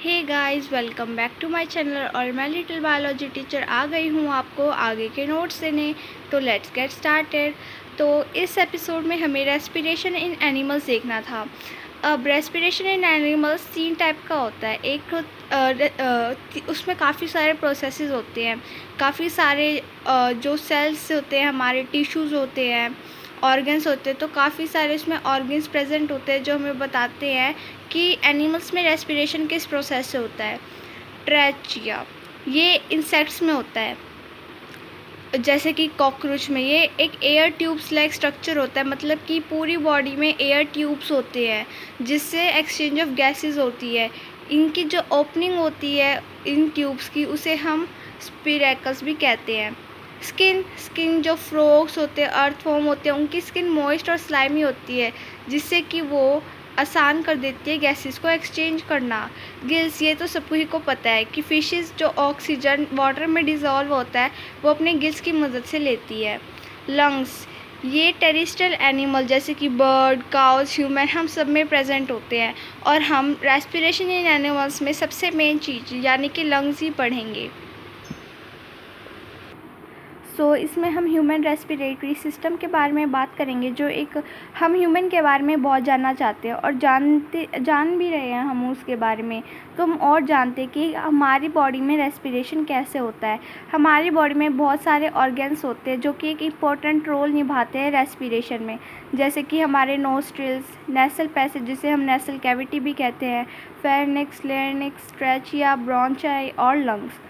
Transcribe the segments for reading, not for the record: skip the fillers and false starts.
Hey guys, welcome back to my channel. और मैं little biology teacher आ गई हूँ आपको आगे के नोट्स देने। तो लेट्स गेट स्टार्टेड। तो इस एपिसोड में हमें रेस्पिरेशन इन एनिमल्स देखना था। अब रेस्पिरेशन इन एनिमल्स 3 टाइप का होता है। एक तो उसमें काफ़ी सारे प्रोसेसेस होते हैं, काफ़ी सारे जो सेल्स होते हैं, हमारे टिश्यूज़ होते हैं, ऑर्गन्स होते हैं। तो काफ़ी सारे इसमें ऑर्गन्स प्रेजेंट होते हैं जो हमें बताते हैं कि एनिमल्स में रेस्पिरेशन किस प्रोसेस से होता है। ट्रैचिया ये इंसेक्ट्स में होता है, जैसे कि कॉकरोच में ये एक एयर ट्यूब्स लाइक स्ट्रक्चर होता है। मतलब कि पूरी बॉडी में एयर ट्यूब्स होते हैं जिससे एक्सचेंज ऑफ गैसेस होती है। इनकी जो ओपनिंग होती है इन ट्यूब्स की, उसे हम स्पिरेकल्स भी कहते हैं। स्किन जो फ्रॉग्स होते हैं, अर्थवॉर्म होते हैं, उनकी स्किन मॉइस्ट और स्लाइमी होती है जिससे कि वो आसान कर देती है गैसेस को एक्सचेंज करना। गिल्स, ये तो सभी को पता है कि फिशेस जो ऑक्सीजन वाटर में डिज़ोल्व होता है वो अपने गिल्स की मदद से लेती है। लंग्स, ये टेरेस्ट्रियल एनिमल जैसे कि बर्ड, काउस, ह्यूमन, हम सब में प्रेजेंट होते हैं। और हम रेस्पिरेशन इन एनिमल्स में सबसे मेन चीज़ यानी कि लंग्स ही पढ़ेंगे। इसमें हम ह्यूमन रेस्पिरेटरी सिस्टम के बारे में बात करेंगे, जो एक हम ह्यूमन के बारे में बहुत जानना चाहते हैं और जान भी रहे हैं हम उसके बारे में। तो हम और जानते हैं कि हमारी बॉडी में रेस्पिरेशन कैसे होता है। हमारी बॉडी में बहुत सारे ऑर्गन्स होते हैं जो कि एक इम्पोर्टेंट रोल निभाते हैं रेस्पिरेशन में, जैसे कि हमारे नोस्ट्रिल्स, नेसल पैसेज जिसे हम नेसल कैविटी भी कहते हैं, फेरिंक्स, लैरिंक्स, ट्रैचिया, ब्रोंचाई और लंग्स।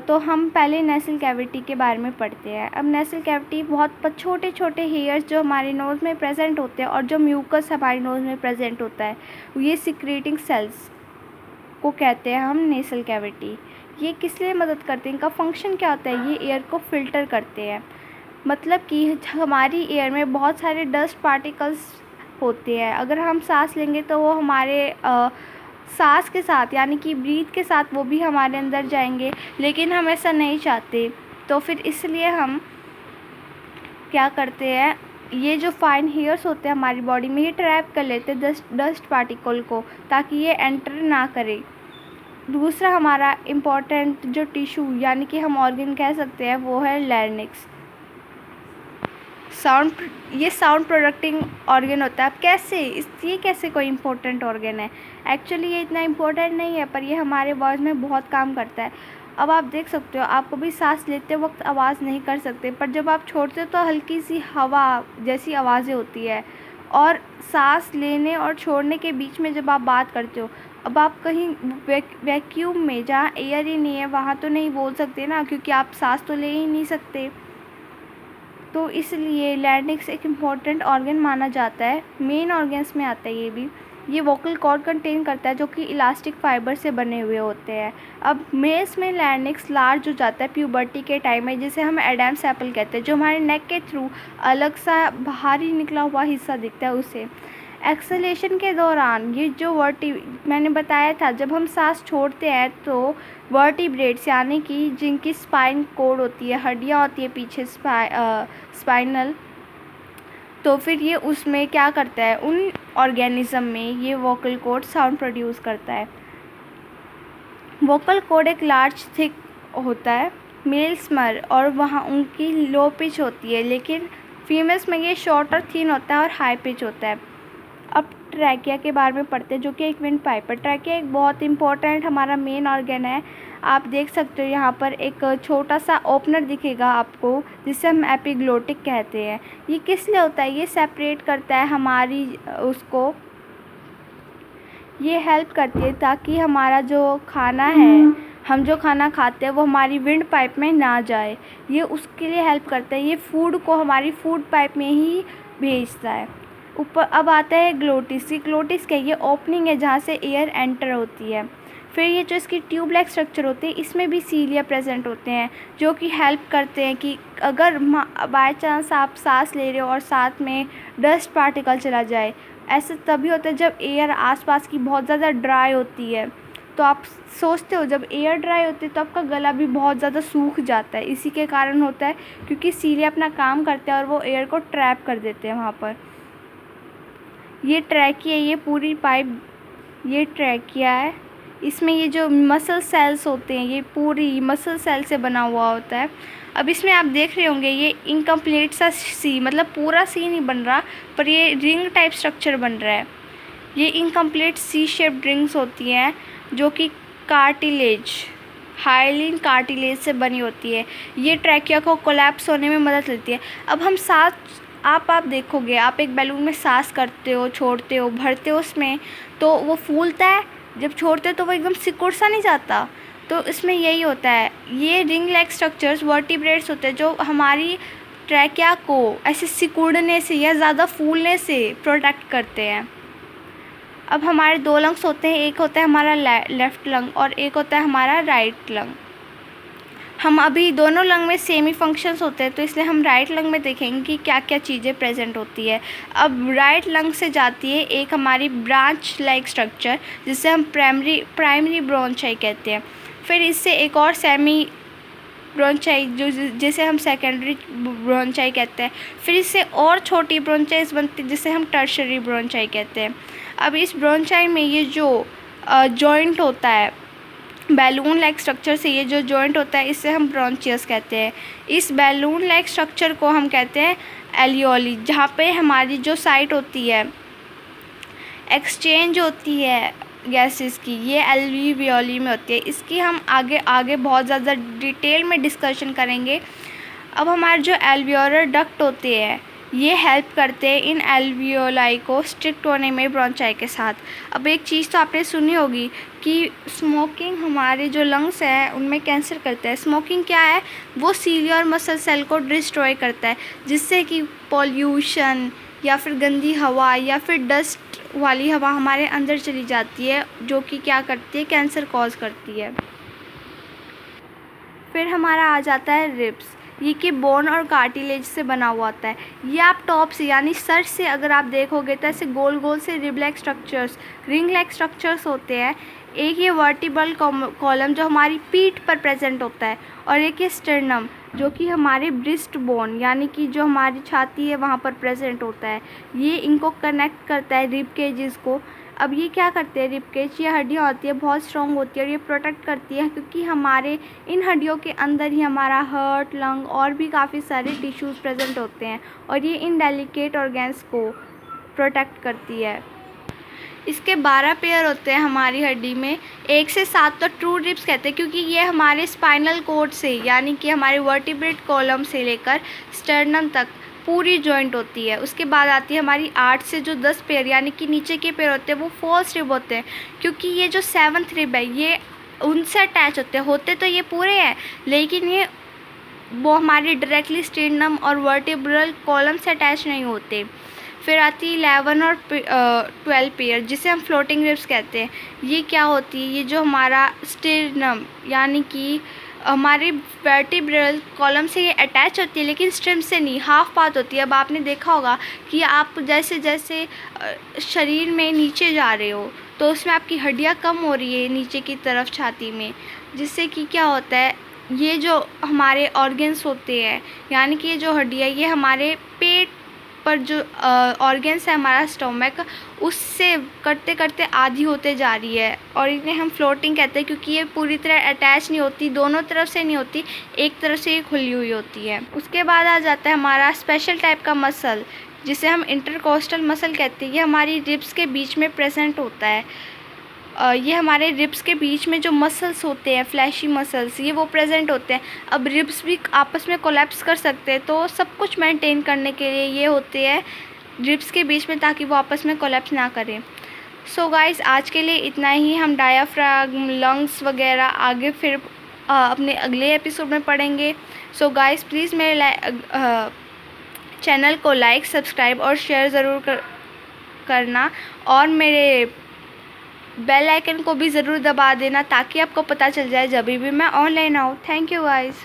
तो हम पहले नेसल कैविटी के बारे में पढ़ते हैं। अब नेसल कैविटी बहुत छोटे छोटे हेयर्स जो हमारे नोज़ में प्रेजेंट होते हैं और जो म्यूकस हमारे नोज़ में प्रेजेंट होता है, ये सिक्रेटिंग सेल्स को कहते हैं हम नेसल कैविटी। ये किस लिए मदद करते हैं, इनका फंक्शन क्या होता है? ये एयर को फिल्टर करते हैं। मतलब कि हमारी एयर में बहुत सारे डस्ट पार्टिकल्स होते हैं। अगर हम सांस लेंगे तो वो हमारे सांस के साथ यानी कि ब्रीथ के साथ वो भी हमारे अंदर जाएंगे, लेकिन हम ऐसा नहीं चाहते। तो फिर इसलिए हम क्या करते हैं, ये जो फाइन हेयर्स होते हैं हमारी बॉडी में, ये ट्रैप कर लेते हैं डस्ट पार्टिकल को, ताकि ये एंटर ना करे। दूसरा हमारा इम्पॉर्टेंट जो टिश्यू यानी कि हम ऑर्गन कह सकते हैं वो है लैरिंक्स। ये साउंड प्रोडक्टिंग ऑर्गन होता है। अब ये कैसे कोई इम्पोर्टेंट ऑर्गन है? एक्चुअली ये इतना इम्पोर्टेंट नहीं है, पर ये हमारे वॉइस में बहुत काम करता है। अब आप देख सकते हो, आप कभी सांस लेते वक्त आवाज़ नहीं कर सकते, पर जब आप छोड़ते हो तो हल्की सी हवा जैसी आवाज़ें होती है। और सांस लेने और छोड़ने के बीच में जब आप बात करते हो, अब आप कहीं वैक्यूम में जहाँ एयर ही नहीं है वहाँ तो नहीं बोल सकते ना, क्योंकि आप सांस तो ले ही नहीं सकते। तो इसलिए लैरिंक्स एक इम्पॉर्टेंट ऑर्गन माना जाता है, मेन ऑर्गन्स में आता है ये भी। ये वोकल कॉर्ड कंटेन करता है जो कि इलास्टिक फाइबर से बने हुए होते हैं। अब मेल्स में लैरिंक्स लार्ज हो जाता है प्यूबर्टी के टाइम में, जिसे हम एडम्स एप्पल कहते हैं, जो हमारे नेक के थ्रू अलग सा बाहर ही निकला हुआ हिस्सा दिखता है उसे। एक्सलेशन के दौरान ये जो मैंने बताया था, जब हम सांस छोड़ते हैं तो वर्टिब्रेट्स यानी कि जिनकी स्पाइन कोड होती है, हड्डियाँ होती है पीछे स्पाइनल, तो फिर ये उसमें क्या करता है, उन ऑर्गेनिज्म में ये वोकल कॉर्ड साउंड प्रोड्यूस करता है। वोकल कॉर्ड एक लार्ज थिक होता है मेल्स में, और वहाँ उनकी लो पिच होती है, लेकिन फीमेल्स में ये शॉर्ट और थिन होता है और हाई पिच होता है। अब ट्रैकिया के बारे में पढ़ते हैं, जो कि एक विंड पाइप है। ट्रैकिया एक बहुत इंपॉर्टेंट हमारा मेन ऑर्गन है। आप देख सकते हो यहाँ पर एक छोटा सा ओपनर दिखेगा आपको, जिसे हम एपिग्लोटिक कहते हैं। ये किस लिए होता है? ये सेपरेट करता है हमारी उसको, ये हेल्प करती है ताकि हमारा जो खाना है, हम जो खाना खाते हैं वो हमारी विंड पाइप में ना जाए। ये उसके लिए हेल्प करता है। ये फूड को हमारी फूड पाइप में ही भेजता है। ऊपर अब आता है ग्लोटिस। ये ग्लोटिस क्या है? ये ओपनिंग है जहाँ से एयर एंटर होती है। फिर ये जो इसकी ट्यूब लाइक स्ट्रक्चर होते हैं, इसमें भी सीलिया प्रेजेंट होते हैं, जो कि हेल्प करते हैं कि अगर बाय चांस आप सांस ले रहे हो और साथ में डस्ट पार्टिकल चला जाए। ऐसा तभी होता है जब एयर आसपास की बहुत ज़्यादा ड्राई होती है। तो आप सोचते हो जब एयर ड्राई होती है तो आपका गला भी बहुत ज़्यादा सूख जाता है। इसी के कारण होता है, क्योंकि सीलिया अपना काम करते हैं और वो एयर को ट्रैप कर देते हैं वहाँ पर। ये ट्रैकिया, ये पूरी पाइप, ये ट्रैकिया है, इसमें ये जो मसल सेल्स होते हैं ये पूरी मसल सेल से बना हुआ होता है। अब इसमें आप देख रहे होंगे ये इनकम्प्लीट सा सी, मतलब पूरा सी नहीं बन रहा, पर ये रिंग टाइप स्ट्रक्चर बन रहा है। ये इनकम्प्लीट सी शेप्ड रिंग्स होती हैं जो कि कार्टिलेज, हाइलिन कार्टिलेज से बनी होती है। ये ट्रैकिया को कोलैप्स होने में मदद लेती है। अब हम सांस, आप देखोगे, आप एक बैलून में सांस करते हो, छोड़ते हो, भरते हो उसमें, तो वो फूलता है। जब छोड़ते हो तो वो एकदम सिकुड़ सा नहीं जाता। तो इसमें यही होता है, ये रिंग लाइक स्ट्रक्चर्स वर्टिब्रेट्स होते हैं जो हमारी ट्रैकिया को ऐसे सिकुड़ने से या ज़्यादा फूलने से प्रोटेक्ट करते हैं। अब हमारे 2 लंग्स होते हैं, एक होता है हमारा लेफ़्ट लंग और एक होता है हमारा राइट लंग। हम अभी दोनों लंग में सेम ही फंक्शंस होते हैं, तो इसलिए हम राइट लंग में देखेंगे कि क्या क्या चीज़ें प्रेजेंट होती है। अब राइट लंग से जाती है एक हमारी ब्रांच लाइक स्ट्रक्चर जिसे हम प्राइमरी ब्रोंचाई कहते हैं। फिर इससे एक और सेमी ब्रोंचाई जिसे हम सेकेंडरी ब्रोंचाई कहते हैं। फिर इससे और छोटी ब्रोंचाइज बनती है जिसे हम टर्शरी ब्रोंचाई कहते हैं। अब इस ब्रोंचाई में ये जो जॉइंट होता है बैलून लाइक स्ट्रक्चर से, ये जो जॉइंट होता है इससे हम ब्रोंचियस कहते हैं। इस बैलून लाइक स्ट्रक्चर को हम कहते हैं एलियोली, जहाँ पे हमारी जो साइट होती है एक्सचेंज होती है गैसेस की, ये एल्वियोली में होती है। इसकी हम आगे बहुत ज़्यादा डिटेल में डिस्कशन करेंगे। अब हमारे जो एल्वियोलर डक्ट होते हैं ये हेल्प करते हैं इन एल्वियोलाई को स्ट्रिक्ट होने में ब्रोंचाई के साथ। अब एक चीज़ तो आपने सुनी होगी कि स्मोकिंग हमारे जो लंग्स हैं उनमें कैंसर करता है। स्मोकिंग क्या है, वो सीलियर मसल सेल को डिस्ट्रॉय करता है, जिससे कि पॉल्यूशन या फिर गंदी हवा या फिर डस्ट वाली हवा हमारे अंदर चली जाती है, जो कि क्या करती है, कैंसर कॉज करती है। फिर हमारा आ जाता है रिब्स, ये कि बोन और कार्टिलेज से बना हुआ होता है। ये आप टॉप से यानी सर से अगर आप देखोगे तो ऐसे गोल गोल से rib like structures, ring like structures होते हैं। एक ये वर्टिब्रल कॉलम जो हमारी पीठ पर प्रेजेंट होता है, और एक ये स्टर्नम जो कि हमारे ब्रिस्ट बोन यानी कि जो हमारी छाती है वहाँ पर प्रेजेंट होता है। ये इनको कनेक्ट करता है रिब केजेस को। अब ये क्या करते हैं, रिब केज, ये हड्डियाँ होती है बहुत स्ट्रॉन्ग होती है और ये प्रोटेक्ट करती है, क्योंकि हमारे इन हड्डियों के अंदर ही हमारा हार्ट, लंग और भी काफ़ी सारे टिश्यूज़ प्रेजेंट होते हैं, और ये इन डेलिकेट ऑर्गन्स को प्रोटेक्ट करती है। इसके 12 पेयर होते हैं हमारी हड्डी में, 1 से 7 तो ट्रू रिब्स कहते हैं, क्योंकि ये हमारे स्पाइनल कोड से यानी कि हमारे वर्टिब्रेट कॉलम से लेकर स्टर्नम तक पूरी जॉइंट होती है। उसके बाद आती है हमारी 8 से जो 10 पेयर यानी कि नीचे के पेयर होते हैं वो फॉल्स रिब होते हैं, क्योंकि ये जो 7th रिब है ये उनसे अटैच होते तो ये पूरे हैं, लेकिन ये वो हमारे डायरेक्टली स्टर्नम और वर्टिब्रल कॉलम से अटैच नहीं होते। फिर आती है 11 और 12 पेयर जिसे हम फ्लोटिंग रिब्स कहते हैं। ये क्या होती है, ये जो हमारा स्टर्नम यानी कि हमारे वर्टिब्रल कॉलम से ये अटैच होती है, लेकिन स्ट्रिम से नहीं, हाफ पाथ होती है। अब आपने देखा होगा कि आप जैसे जैसे शरीर में नीचे जा रहे हो तो उसमें आपकी हड्डियाँ कम हो रही है नीचे की तरफ छाती में, जिससे कि क्या होता है, ये जो हमारे ऑर्गन्स होते हैं यानी कि ये जो हड्डियाँ, ये हमारे पेट पर जो ऑर्गन्स है हमारा स्टोमक, उससे करते करते आधी होते जा रही है, और इन्हें हम फ्लोटिंग कहते हैं, क्योंकि ये पूरी तरह अटैच नहीं होती, दोनों तरफ से नहीं होती, एक तरफ से ये खुली हुई होती है। उसके बाद आ जाता है हमारा स्पेशल टाइप का मसल जिसे हम इंटरकोस्टल मसल कहते हैं। ये हमारी रिब्स के बीच में प्रेजेंट होता है। ये हमारे रिब्स के बीच में जो मसल्स होते हैं, फ्लैशी मसल्स, ये वो प्रेजेंट होते हैं। अब रिब्स भी आपस में कोलैप्स कर सकते हैं, तो सब कुछ मेंटेन करने के लिए ये होते हैं रिब्स के बीच में, ताकि वो आपस में कोलैप्स ना करें। सो गाइस, आज के लिए इतना ही। हम डायाफ्राम, लंग्स वगैरह आगे फिर अपने अगले एपिसोड में पढ़ेंगे। सो गाइस, प्लीज़ मेरे चैनल को लाइक, सब्सक्राइब और शेयर ज़रूर करना, और मेरे बेल आइकन को भी ज़रूर दबा देना ताकि आपको पता चल जाए जब भी मैं ऑनलाइन आऊँ। Thank you guys.